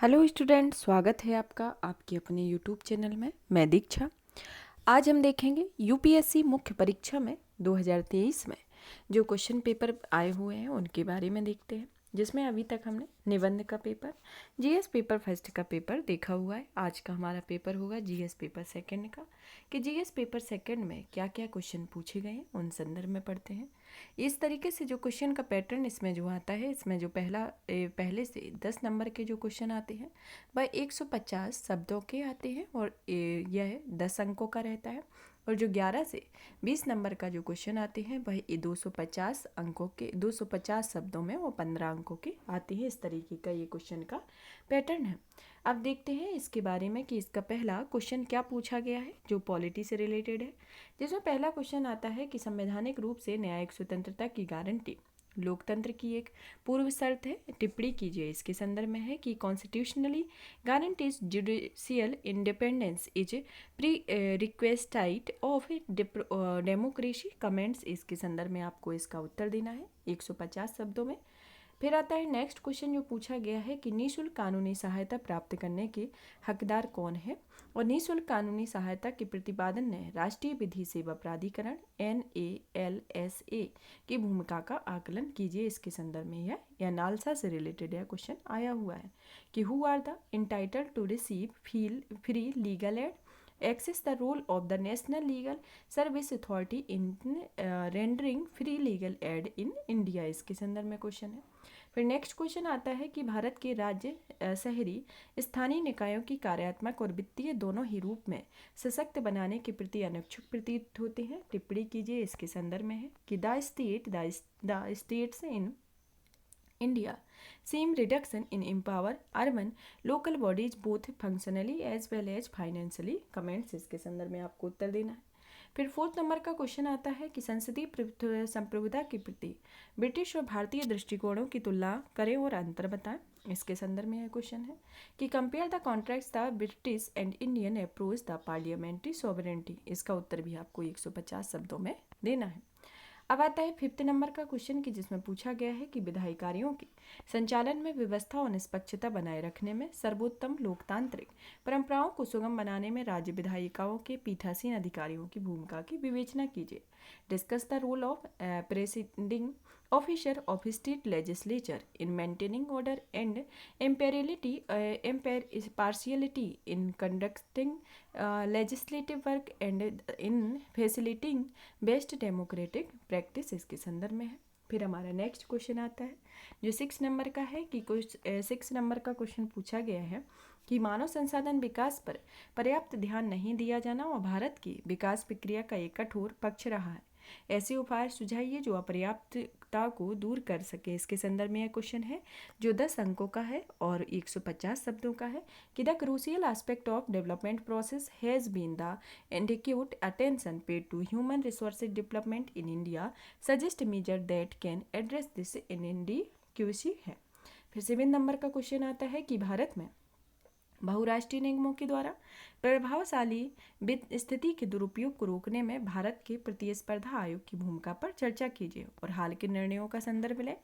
Hello student, स्वागत है आपका आपके अपने यूट्यूब चैनल में। मैं दीक्षा। आज हम देखेंगे यूपीएससी मुख्य परीक्षा में 2023 में जो क्वेश्चन पेपर आए हुए हैं उनके बारे में देखते हैं, जिसमें अभी तक हमने निबंध का पेपर, जीएस पेपर फर्स्ट का पेपर देखा हुआ है। आज का हमारा पेपर होगा जीएस पेपर सेकंड का, कि जीएस पेपर सेकंड में क्या क्या क्वेश्चन पूछे गए हैं उन संदर्भ में पढ़ते हैं। इस तरीके से जो क्वेश्चन का पैटर्न इसमें जो आता है, इसमें जो पहले से 10 नंबर के जो क्वेश्चन आते हैं वह 150 शब्दों के आते हैं और यह 10 अंकों का रहता है। और जो 11 से 20 नंबर का जो क्वेश्चन आते हैं वह 250 अंकों के 250 शब्दों में वो 15 अंकों के आते हैं। इस तरीके का ये क्वेश्चन का पैटर्न है। अब देखते हैं इसके बारे में कि इसका पहला क्वेश्चन क्या पूछा गया है, जो पॉलिटी से रिलेटेड है, जिसमें पहला क्वेश्चन आता है कि संवैधानिक रूप से न्यायिक स्वतंत्रता की गारंटी लोकतंत्र की एक पूर्व शर्त है। टिप्पणी कीजिए। इसके संदर्भ में है कि constitutionally guarantees judicial independence is prerequisite of democracy comments. इसके संदर्भ में आपको इसका उत्तर देना है 150 शब्दों में। फिर आता है नेक्स्ट क्वेश्चन जो पूछा गया है कि निःशुल्क कानूनी सहायता प्राप्त करने के हकदार कौन है, और निःशुल्क कानूनी सहायता के प्रतिपादन ने राष्ट्रीय विधि सेवा प्राधिकरण NALSA की भूमिका का आकलन कीजिए। इसके संदर्भ में यह नालसा से रिलेटेड यह क्वेश्चन आया हुआ है कि who are the entitled to receive free legal aid, access the role of the National Legal Service Authority in rendering free legal aid in India. इसके संदर्भ में क्वेश्चन है। फिर नेक्स्ट क्वेश्चन आता है कि भारत के राज्य, शहरी, स्थानीय निकायों की कार्यात्मक और वित्तीय दोनों ही रूप में सशक्त बनाने के प्रति अनिच्छुक प्रतीत होते हैं। टिप्पणी कीजिए। इसके संदर्भ में है कि the states in India seem reduction in empower urban local bodies both functionally as well as financially comments। इसके संदर्भ में आपको उत्तर देना है। फिर फोर्थ नंबर का क्वेश्चन आता है कि संसदीय संप्रभुता के प्रति ब्रिटिश और भारतीय दृष्टिकोणों की तुलना करें और अंतर बताएं। इसके संदर्भ में यह क्वेश्चन है कि compare the contracts the British and Indian approach the parliamentary sovereignty. इसका उत्तर भी आपको 150 शब्दों में देना है। अब आता है फिफ्थ नंबर का क्वेश्चन की, जिसमें पूछा गया है कि विधायी कार्यों के संचालन में व्यवस्था और निष्पक्षता बनाए रखने में सर्वोत्तम लोकतांत्रिक परंपराओं को सुगम बनाने में राज्य विधायिकाओं के पीठासीन अधिकारियों की भूमिका की विवेचना कीजिए। Discuss the role of presiding officer of state legislature in maintaining order and impartiality in conducting legislative work and in facilitating best democratic practice। इसके संदर्भ में है। फिर हमारा नेक्स्ट क्वेश्चन आता है जो 6 नंबर का है कि 6 नंबर का क्वेश्चन पूछा गया है कि मानव संसाधन विकास पर पर्याप्त ध्यान नहीं दिया जाना और भारत की विकास प्रक्रिया का एक कठोर पक्ष रहा है। ऐसे उपाय सुझाइए जो अपर्याप्तता को दूर कर सके। इसके संदर्भ में यह क्वेश्चन है जो 10 अंकों का है और 150 शब्दों का है कि the crucial aspect of development process has been the adequate attention paid to human resources development in India, suggest measure that can address this inadequacy है। फिर 7 नंबर का क्वेश्चन आता है कि भारत में बहुराष्ट्रीय निगमों के द्वारा प्रभावशाली वित्त स्थिति के दुरुपयोग को रोकने में भारत के प्रतिस्पर्धा आयोग की भूमिका पर चर्चा कीजिए और हाल के निर्णयों का संदर्भ लें।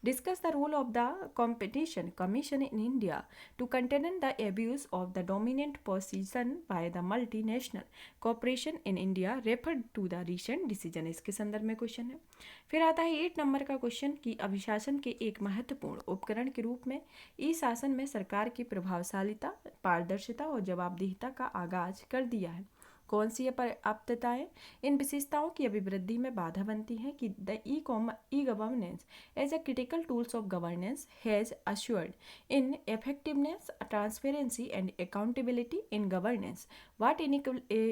Discuss the role of the Competition Commission in India to contain the abuse of the dominant position by the multinational corporation in India refer to the recent decision. इसके संदर्भ में क्वेश्चन है। फिर आता है 8 नंबर का क्वेश्चन कि अभिशासन के एक महत्वपूर्ण उपकरण के रूप में ई शासन में सरकार की प्रभावशालिता, पारदर्शिता और जवाबदेहिता का आगाज कर दिया है। कौन सी अपर्याप्तताएं इन विशेषताओं की अभिवृद्धि में बाधा बनती हैं कि the e governance as a critical tools of governance has assured in effectiveness, transparency and accountability in governance, what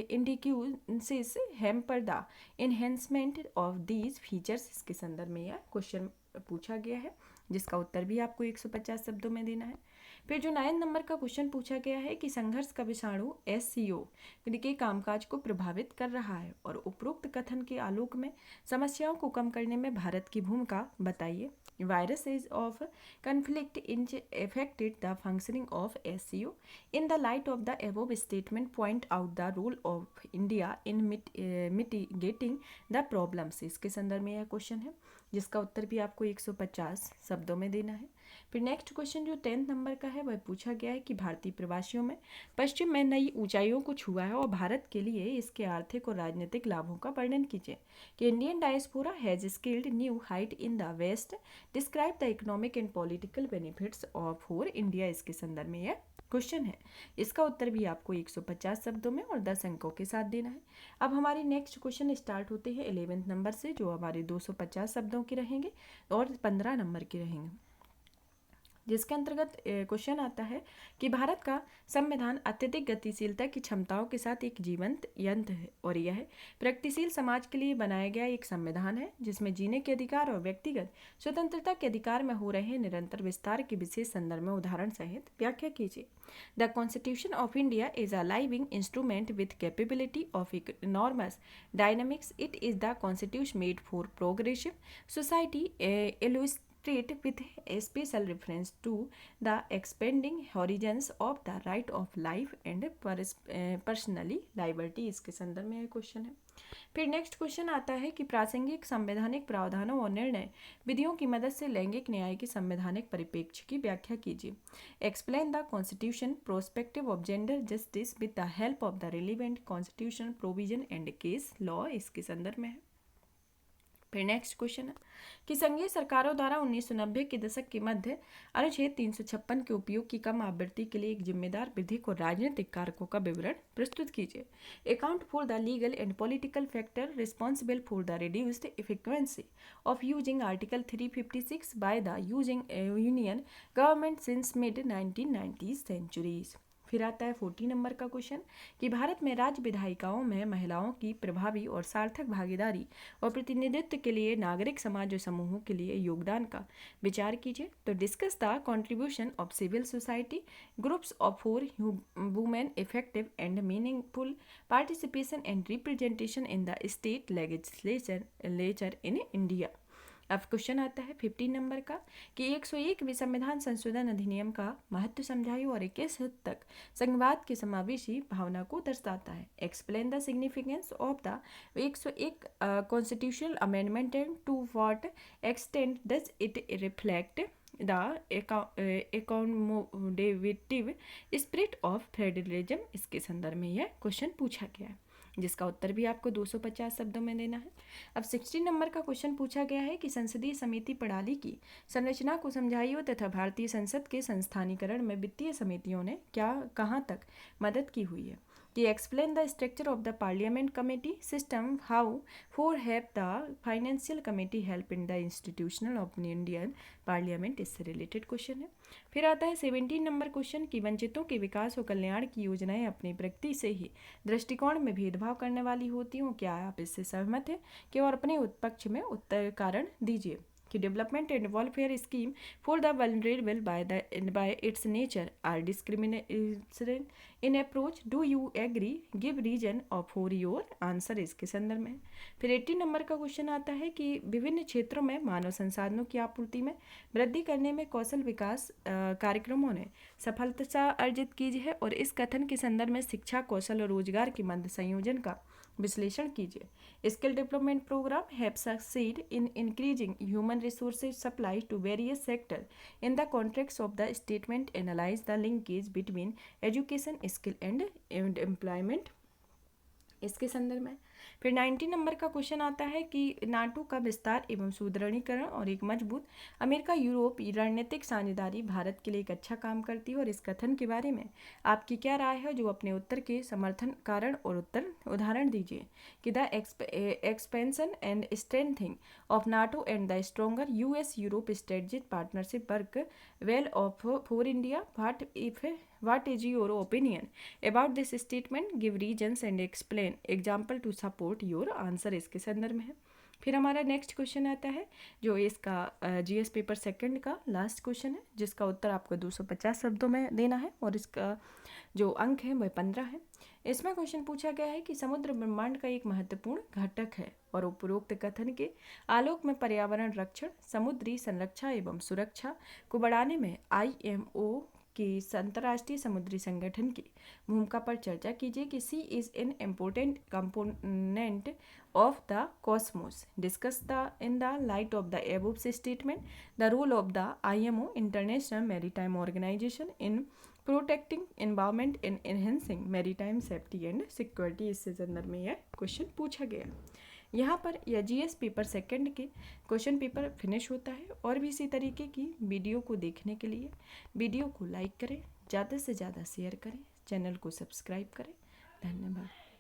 inadequacies hamper the enhancement of these features. इसके संदर्भ में यह क्वेश्चन पूछा गया है, जिसका उत्तर भी आपको 150 शब्दों में देना है। फिर जो 9 नंबर का क्वेश्चन पूछा गया है कि संघर्ष का विषाणु SCO के कामकाज को प्रभावित कर रहा है और उपरोक्त कथन के आलोक में समस्याओं को कम करने में भारत की भूमिका बताइए। Viruses of conflict affected the functioning of SCO. In the light of the above statement, point out the role of India in mitigating the problems। इसके संदर्भ में यह क्वेश्चन है। जिसका उत्तर भी आपको 150 शब्दों में देना है। फिर नेक्स्ट क्वेश्चन जो 10th नंबर का है वह पूछा गया है कि भारतीय प्रवासियों में पश्चिम में नई ऊंचाइयों को छुआ है और भारत के लिए इसके आर्थिक और राजनीतिक लाभों का वर्णन कीजिए। कि Indian diaspora has scaled new height in the west, describe the economic and political benefits of for India. इसके संदर्भ में यह क्वेश्चन है। इसका उत्तर भी आपको 150 शब्दों में और 10 अंकों के साथ देना है। अब हमारी नेक्स्ट क्वेश्चन स्टार्ट होते हैं 11th नंबर से, जो हमारे 250 शब्दों के रहेंगे और 15 नंबर के रहेंगे, जिसके अंतर्गत क्वेश्चन आता है कि भारत का संविधान अत्यधिक गतिशीलता की क्षमताओं के साथ एक जीवंत यंत्र है और यह प्रगतिशील समाज के लिए बनाया गया एक संविधान है जिसमें जीने के अधिकार और व्यक्तिगत स्वतंत्रता के अधिकार में हो रहे निरंतर विस्तार के विशेष संदर्भ में उदाहरण सहित व्याख्या कीजिए। The constitution of India is a living instrument with capability of enormous dynamics. It is the constitution made for progressive society treat with a special reference to the expanding horizons of the right of life and personally liberty। इसके संदर्भ में question है। फिर next question आता है कि प्रासंगिक संवैधानिक प्रावधानों और निर्णय विधियों की मदद से लैंगिक न्याय के संवैधानिक परिप्रेक्ष्य की व्याख्या कीजिए। Explain the constitution prospective of gender justice with the help of the relevant constitutional provision and case law. इसके संदर्भ में है। फिर नेक्स्ट क्वेश्चन है कि संघीय सरकारों द्वारा 1990 के दशक के मध्य अनुच्छेद 356 के उपयोग की कम आवृत्ति के लिए एक जिम्मेदार विधिक और राजनीतिक कारकों का विवरण प्रस्तुत कीजिए। Account for the legal and political factor responsible for the reduced frequency of using article 356 by the using union government since mid 1990 centuries. फिर आता है 40 नंबर का क्वेश्चन कि भारत में राज्य विधायिकाओं में महिलाओं की प्रभावी और सार्थक भागीदारी और प्रतिनिधित्व के लिए नागरिक समाज और समूहों के लिए योगदान का विचार कीजिए। तो discuss the contribution of civil society groups of for women effective and meaningful participation and representation in the state legislature in India. अब क्वेश्चन आता है 15 नंबर का कि 101वें संविधान संशोधन अधिनियम का महत्व समझाइए और किस हद तक संघवाद की समावेशी भावना को दर्शाता है। Explain the significance of the 101 constitutional amendment and to what extent does it reflect the accommodative spirit of federalism. इसके संदर्भ में यह क्वेश्चन पूछा गया है, जिसका उत्तर भी आपको 250 शब्दों में देना है। अब 16 नंबर का क्वेश्चन पूछा गया है कि संसदीय समिति प्रणाली की संरचना को समझाइए तथा भारतीय संसद के संस्थानीकरण में वित्तीय समितियों ने कहाँ तक मदद की हुई है। कि explain the structure of the parliament committee system, how four have the financial committee help in the institutional of Indian parliament. इससे रिलेटेड क्वेश्चन है। फिर आता है 17 नंबर क्वेश्चन कि वंचितों के विकास और कल्याण की योजनाएं अपनी प्रकृति से ही दृष्टिकोण में भेदभाव करने वाली होती हूँ, क्या आप इससे सहमत हैं? कि और अपने उत्पक्ष में उत्तर कारण दीजिए। कि development and welfare scheme for the vulnerable by its nature are discrimination in approach, do you agree, give reason for your answer. इसके संदर्भ में। फिर 80 नंबर का क्वेश्चन आता है कि विभिन्न क्षेत्रों में मानव संसाधनों की आपूर्ति में वृद्धि करने में कौशल विकास कार्यक्रमों ने सफलता अर्जित की है और इस कथन के संदर्भ में शिक्षा, कौशल और रोजगार के मध्य संयोजन का विश्लेषण कीजिए। Skill development programme have succeed in increasing human resources supply to various sector in the context of the statement, analyse the linkage between education, skill and employment. इसके संदर्भ में। फिर 90 नंबर का क्वेश्चन आता है कि नाटो का विस्तार एवं सुदृढ़ीकरण और एक मजबूत अमेरिका यूरोप रणनीतिक साझेदारी भारत के लिए एक अच्छा काम करती है और इस कथन के बारे में आपकी क्या राय है, जो अपने उत्तर के समर्थन कारण और उत्तर उदाहरण दीजिए। कि the expansion and strengthening of NATO and the stronger US Europe strategic partnership work well of for India, What is your opinion about this statement? Give reasons and explain example to support your answer। इसके संदर्भ में है। फिर हमारा next question आता है जो इसका जीएस पेपर सेकंड का लास्ट क्वेश्चन है, जिसका उत्तर आपको 250 शब्दों में देना है और इसका जो अंक है वह 15 है। इसमें क्वेश्चन पूछा गया है कि समुद्र ब्रह्मांड का एक महत्वपूर्ण घटक है और उपरोक्त कथन के आलोक में पर्यावरण रक्षण, समुद्री संरक्षण एवं सुरक्षा को बढ़ाने में IMO कि अंतर्राष्ट्रीय समुद्री संगठन की भूमिका पर चर्चा कीजिए कि sea is an important component of the cosmos. Discuss the in the light of the above statement the role of the IMO international maritime organisation in protecting environment in enhancing maritime safety and security. इससे संदर्भ में यह question पूछा गया। यहाँ पर यह GS paper second के क्वेश्चन पेपर फिनिश होता है। और भी इसी तरीके की वीडियो को देखने के लिए वीडियो को लाइक करें, ज़्यादा से ज़्यादा शेयर करें, चैनल को सब्सक्राइब करें। धन्यवाद।